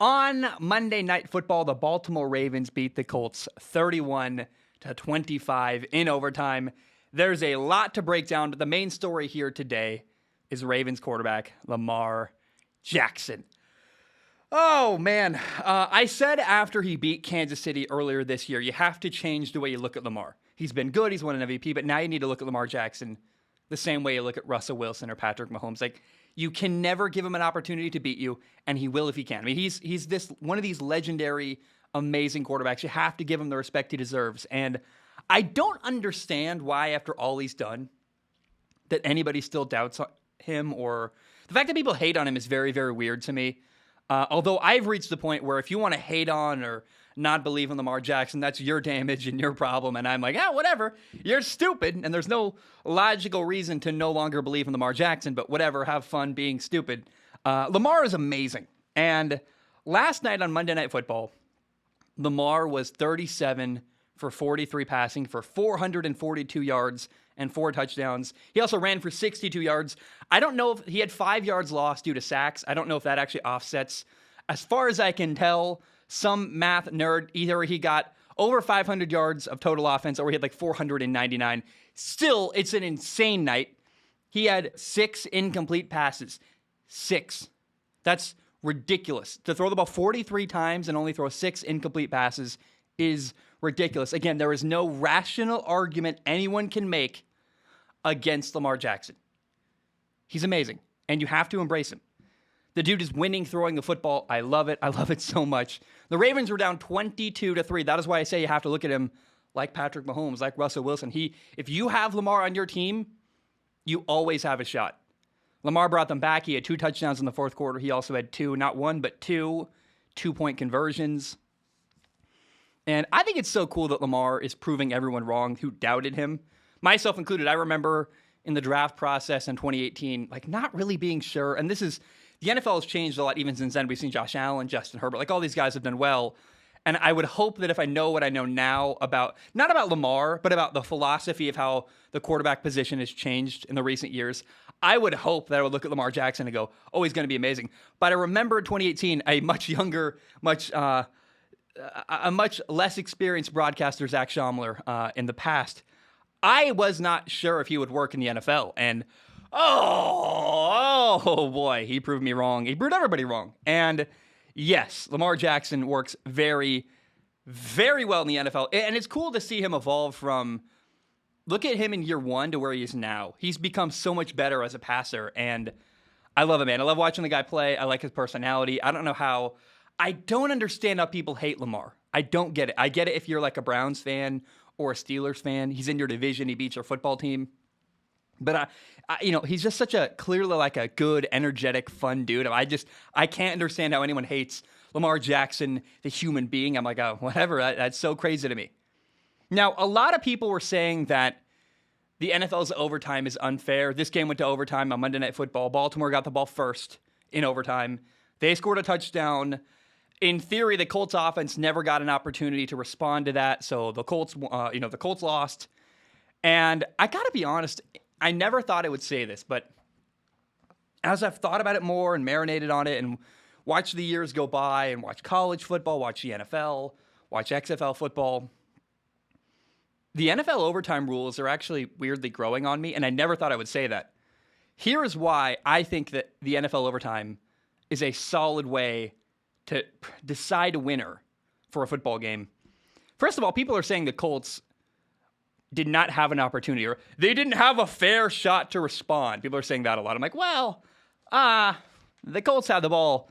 On Monday Night Football, the Baltimore Ravens beat the Colts 31-25 in overtime. There's a lot to break down, but the main story here today is Ravens quarterback Lamar Jackson. Oh, man. I said after he beat Kansas City earlier this year, you have to change the way you look at Lamar. He's been good. He's won an MVP, but now you need to look at Lamar Jackson the same way you look at Russell Wilson or Patrick Mahomes. Like, you can never give him an opportunity to beat you, and he will if he can. I mean, he's this one of these legendary, amazing quarterbacks. You have to give him the respect he deserves. And I don't understand why, after all he's done, that anybody still doubts him, or the fact that people hate on him is very, very weird to me. Although I've reached the point where if you want to hate on or not believe in Lamar Jackson, that's your damage and your problem. And I'm like, whatever. You're stupid. And there's no logical reason to no longer believe in Lamar Jackson, but whatever. Have fun being stupid. Lamar is amazing. And last night on Monday Night Football, Lamar was 37 for 43 passing for 442 yards and 4 touchdowns. He also ran for 62 yards. I don't know if he had 5 yards lost due to sacks. I don't know if that actually offsets. As far as I can tell, some math nerd, either he got over 500 yards of total offense or he had like 499. Still, it's an insane night. He had 6 incomplete passes. 6. That's ridiculous. To throw the ball 43 times and only throw 6 incomplete passes is ridiculous. Again, there is no rational argument anyone can make against Lamar Jackson. He's amazing, and you have to embrace him. The dude is winning throwing the football. I love it. I love it so much. The Ravens were down 22-3. That is why I say you have to look at him like Patrick Mahomes, like Russell Wilson. If you have Lamar on your team, you always have a shot. Lamar brought them back. He had 2 touchdowns in the fourth quarter. He also had 2, not 1, but 2 2-point conversions. And I think it's so cool that Lamar is proving everyone wrong who doubted him, myself included. I remember in the draft process in 2018, like not really being sure. And the NFL has changed a lot even since then. We've seen Josh Allen, Justin Herbert, like all these guys have done well. And I would hope that if I know what I know now about, not about Lamar, but about the philosophy of how the quarterback position has changed in the recent years, I would hope that I would look at Lamar Jackson and go, oh, he's going to be amazing. But I remember in 2018, a much younger, a much less experienced broadcaster, Zach Schaumler, in the past, I was not sure if he would work in the NFL. And oh boy, he proved me wrong. He proved everybody wrong. And yes, Lamar Jackson works very, very well in the NFL. And it's cool to see him evolve from, look at him in year 1 to where he is now. He's become so much better as a passer. And I love it, man. I love watching the guy play. I like his personality. I don't understand how people hate Lamar. I don't get it. I get it if you're like a Browns fan or a Steelers fan. He's in your division. He beats your football team. But, he's just clearly like a good, energetic, fun dude. I can't understand how anyone hates Lamar Jackson, the human being. I'm like, oh, whatever. That's so crazy to me. Now, a lot of people were saying that the NFL's overtime is unfair. This game went to overtime on Monday Night Football. Baltimore got the ball first in overtime. They scored a touchdown. In theory, the Colts offense never got an opportunity to respond to that, so the Colts lost. And I gotta be honest, I never thought I would say this, but as I've thought about it more and marinated on it and watched the years go by and watched college football, watched the NFL, watched XFL football, the NFL overtime rules are actually weirdly growing on me, and I never thought I would say that. Here is why I think that the NFL overtime is a solid way to decide a winner for a football game. First of all, people are saying the Colts did not have an opportunity, or they didn't have a fair shot to respond. People are saying that a lot. I'm like, the Colts had the ball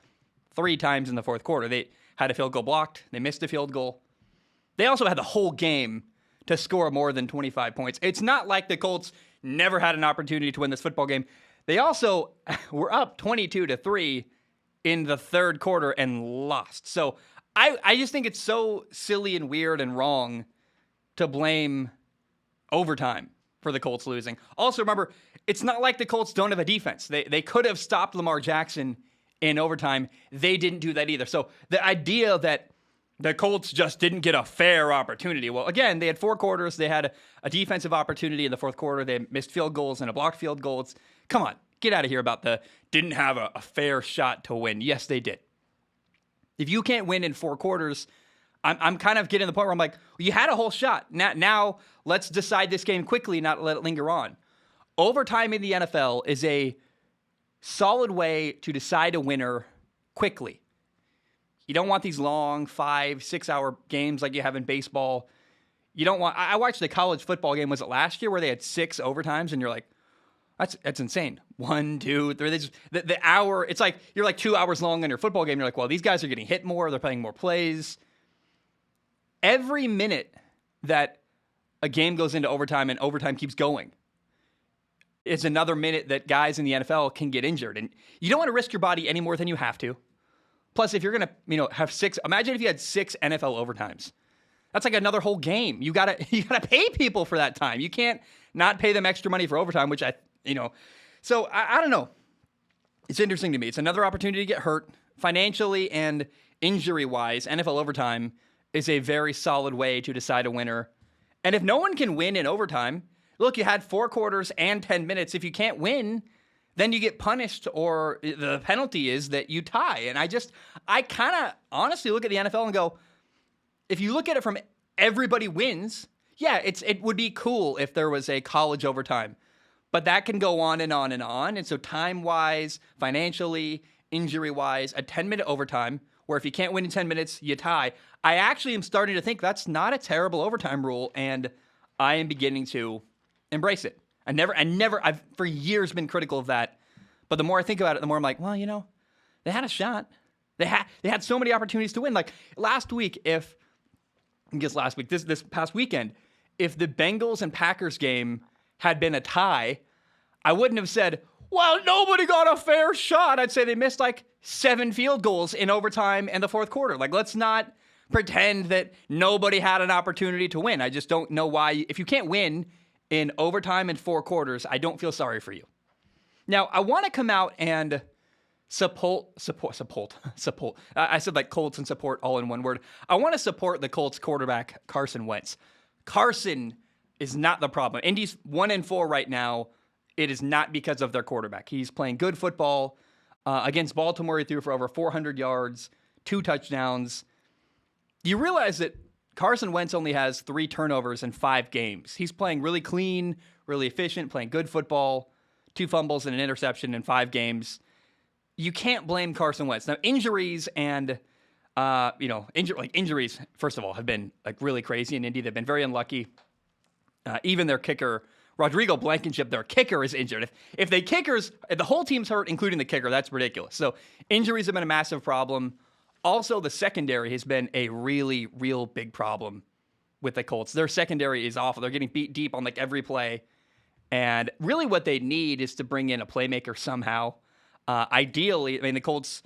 3 times in the fourth quarter. They had a field goal blocked. They missed a field goal. They also had the whole game to score more than 25 points. It's not like the Colts never had an opportunity to win this football game. They also were up 22-3 in the third quarter and lost. So I just think it's so silly and weird and wrong to blame overtime for the Colts losing. Also, remember, it's not like the Colts don't have a defense. They could have stopped Lamar Jackson in overtime. They didn't do that either. So the idea that the Colts just didn't get a fair opportunity. Well, again, they had 4 quarters. They had a defensive opportunity in the fourth quarter. They missed field goals and a blocked field goal. Come on, get out of here about the didn't have a fair shot to win. Yes, they did. If you can't win in 4 quarters, I'm kind of getting to the point where I'm like, well, you had a whole shot. Now let's decide this game quickly, not let it linger on. Overtime in the NFL is a solid way to decide a winner quickly. You don't want these long 5-6 hour games like you have in baseball. You don't want. I watched the college football game. Was it last year where they had 6 overtimes? And you're like, that's insane. 1, 2, 3. They just, the hour. It's like you're like 2 hours long in your football game. You're like, well, these guys are getting hit more. They're playing more plays. Every minute that a game goes into overtime and overtime keeps going, it's another minute that guys in the NFL can get injured. And you don't want to risk your body any more than you have to. Plus, if you're going to, have 6, imagine if you had 6 NFL overtimes. That's like another whole game. You gotta pay people for that time. You can't not pay them extra money for overtime, which so I don't know. It's interesting to me. It's another opportunity to get hurt financially and injury-wise. NFL overtime is a very solid way to decide a winner. And if no one can win in overtime, look, you had 4 quarters and 10 minutes. If you can't win, then you get punished, or the penalty is that you tie. And I kind of honestly look at the NFL and go, if you look at it from everybody wins, yeah, it would be cool if there was a college overtime. But that can go on and on and on. And so time-wise, financially, injury-wise, a 10-minute overtime, where if you can't win in 10 minutes, you tie. I actually am starting to think that's not a terrible overtime rule, and I am beginning to embrace it. I've for years been critical of that. But the more I think about it, the more I'm like, well, they had a shot. They had so many opportunities to win. Like this past weekend, if the Bengals and Packers game had been a tie, I wouldn't have said, well, nobody got a fair shot. I'd say they missed like 7 field goals in overtime and the fourth quarter. Like, let's not pretend that nobody had an opportunity to win. I just don't know why. If you can't win in overtime and 4 quarters, I don't feel sorry for you. Now, I want to come out and support. I said like Colts and support all in one word. I want to support the Colts quarterback, Carson Wentz. Carson is not the problem. Indy's 1-4 right now. It is not because of their quarterback. He's playing good football. Against Baltimore, he threw for over 400 yards, 2 touchdowns. You realize that Carson Wentz only has 3 turnovers in 5 games. He's playing really clean, really efficient, playing good football, 2 fumbles and an interception in 5 games. You can't blame Carson Wentz. Now, injuries and, injuries, first of all, have been like really crazy in Indy. They've been very unlucky. Even their kicker, Rodrigo Blankenship, their kicker is injured. If the whole team's hurt, including the kicker, that's ridiculous. So injuries have been a massive problem. Also, the secondary has been a really, real big problem with the Colts. Their secondary is awful. They're getting beat deep on like every play. And really what they need is to bring in a playmaker somehow. Ideally, the Colts,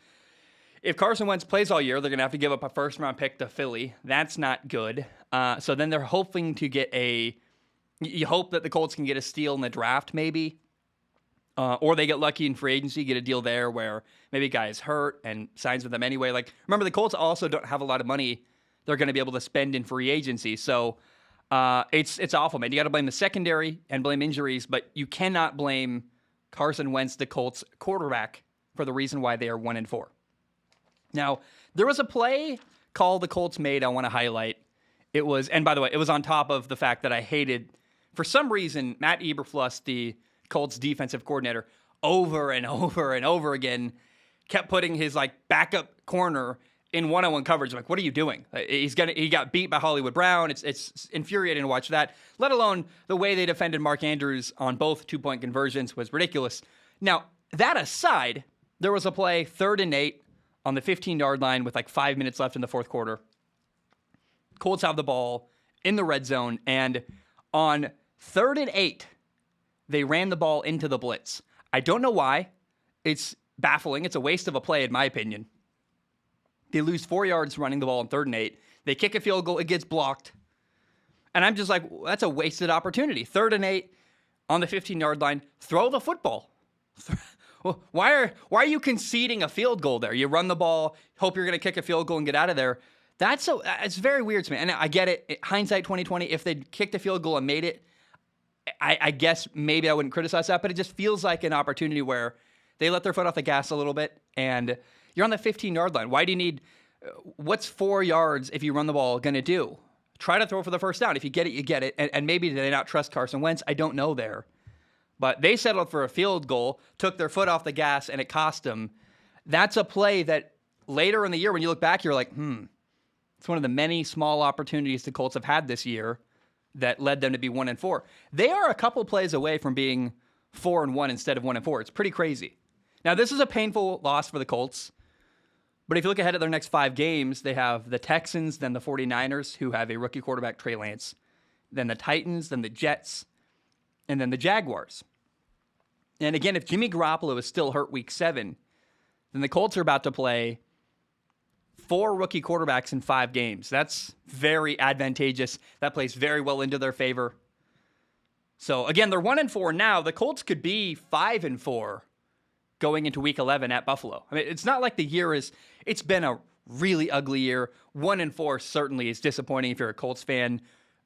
if Carson Wentz plays all year, they're going to have to give up a first-round pick to Philly. That's not good. So then they're hoping to get you hope that the Colts can get a steal in the draft maybe. Or they get lucky in free agency, get a deal there where maybe a guy is hurt and signs with them anyway. Like, remember, the Colts also don't have a lot of money they're going to be able to spend in free agency. So it's awful, man. You got to blame the secondary and blame injuries, but you cannot blame Carson Wentz, the Colts quarterback, for the reason why they are 1-4. Now, there was a play call the Colts made I want to highlight. It was, and by the way, it was on top of the fact that I hated, for some reason, Matt Eberflus, the Colts defensive coordinator, over and over and over again, kept putting his like backup corner in one-on-one coverage. I'm like, what are you doing? He got beat by Hollywood Brown. It's infuriating to watch that. Let alone the way they defended Mark Andrews on both 2-point conversions was ridiculous. Now, that aside, there was a play 3rd and 8 on the 15-yard line with like 5 minutes left in the fourth quarter. Colts have the ball in the red zone, and on 3rd and 8, they ran the ball into the blitz. I don't know why. It's baffling. It's a waste of a play, in my opinion. They lose 4 yards running the ball on 3rd and 8. They kick a field goal. It gets blocked. And I'm just like, well, that's a wasted opportunity. 3rd and 8 on the 15-yard line. Throw the football. Why are you conceding a field goal there? You run the ball, hope you're going to kick a field goal and get out of there. It's very weird to me. And I get it. Hindsight 2020, if they'd kicked a field goal and made it, I guess maybe I wouldn't criticize that, but it just feels like an opportunity where they let their foot off the gas a little bit, and you're on the 15-yard line. Why do you need What's 4 yards if you run the ball going to do? Try to throw for the first down. If you get it, you get it. And maybe do they not trust Carson Wentz? I don't know there. But they settled for a field goal, took their foot off the gas, and it cost them. That's a play that later in the year, when you look back, you're like, it's one of the many small opportunities the Colts have had this year that led them to be 1-4. They are a couple plays away from being 4-1 instead of 1-4. It's pretty crazy. Now, this is a painful loss for the Colts. But if you look ahead at their next 5 games, they have the Texans, then the 49ers, who have a rookie quarterback, Trey Lance, then the Titans, then the Jets, and then the Jaguars. And again, if Jimmy Garoppolo is still hurt week 7, then the Colts are about to play 4 rookie quarterbacks in 5 games. That's very advantageous. That plays very well into their favor. So again, they're 1-4 now. The Colts could be 5-4 going into week 11 at Buffalo. I mean, it's not like the year is, it's been a really ugly year. 1-4 certainly is disappointing if you're a Colts fan.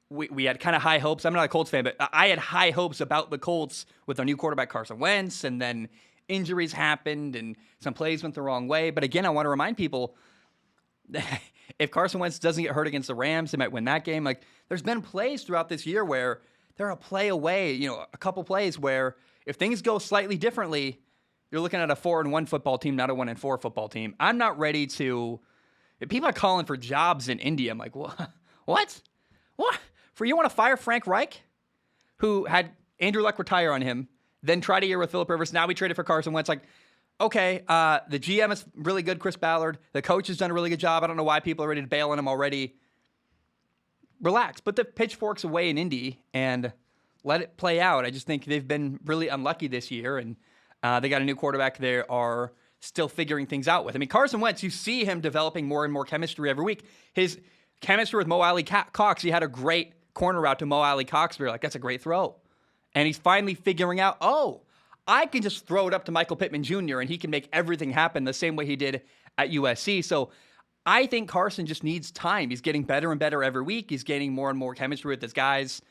We had kind of high hopes. I'm not a Colts fan, but I had high hopes about the Colts with their new quarterback, Carson Wentz, and then injuries happened and some plays went the wrong way. But again, I want to remind people, if Carson Wentz doesn't get hurt against the Rams, they might win that game. Like, there's been plays throughout this year where they're a play away, a couple plays where if things go slightly differently, you're looking at a 4-1 football team, not a 1-4 football team. I'm not ready to. If people are calling for jobs in Indy, I'm like, what? What? For you want to fire Frank Reich, who had Andrew Luck retire on him, then tried a year with Phillip Rivers. Now we traded for Carson Wentz. Like, okay, the GM is really good, Chris Ballard. The coach has done a really good job. I don't know why people are ready to bail on him already. Relax. Put the pitchforks away in Indy and let it play out. I just think they've been really unlucky this year, and they got a new quarterback they are still figuring things out with. I mean, Carson Wentz, you see him developing more and more chemistry every week. His chemistry with Mo Alley Cox, he had a great corner route to Mo Alley Cox. We were like, that's a great throw. And he's finally figuring out, I can just throw it up to Michael Pittman Jr. and he can make everything happen the same way he did at USC. So I think Carson just needs time. He's getting better and better every week. He's gaining more and more chemistry with his guys.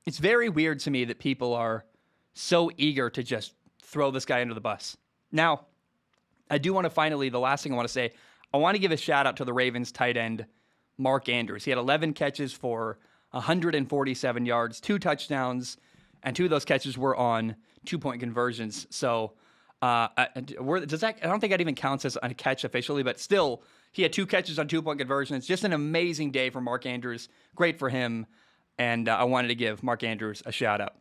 It's very weird to me that people are so eager to just throw this guy under the bus. Now, I do want to finally, the last thing I want to say, I want to give a shout out to the Ravens tight end, Mark Andrews. He had 11 catches for 147 yards, 2 touchdowns, and 2 of those catches were on 2-point conversions. So I don't think that even counts as a catch officially, but still, he had 2 catches on 2-point conversions. Just an amazing day for Mark Andrews. Great for him, and I wanted to give Mark Andrews a shout out.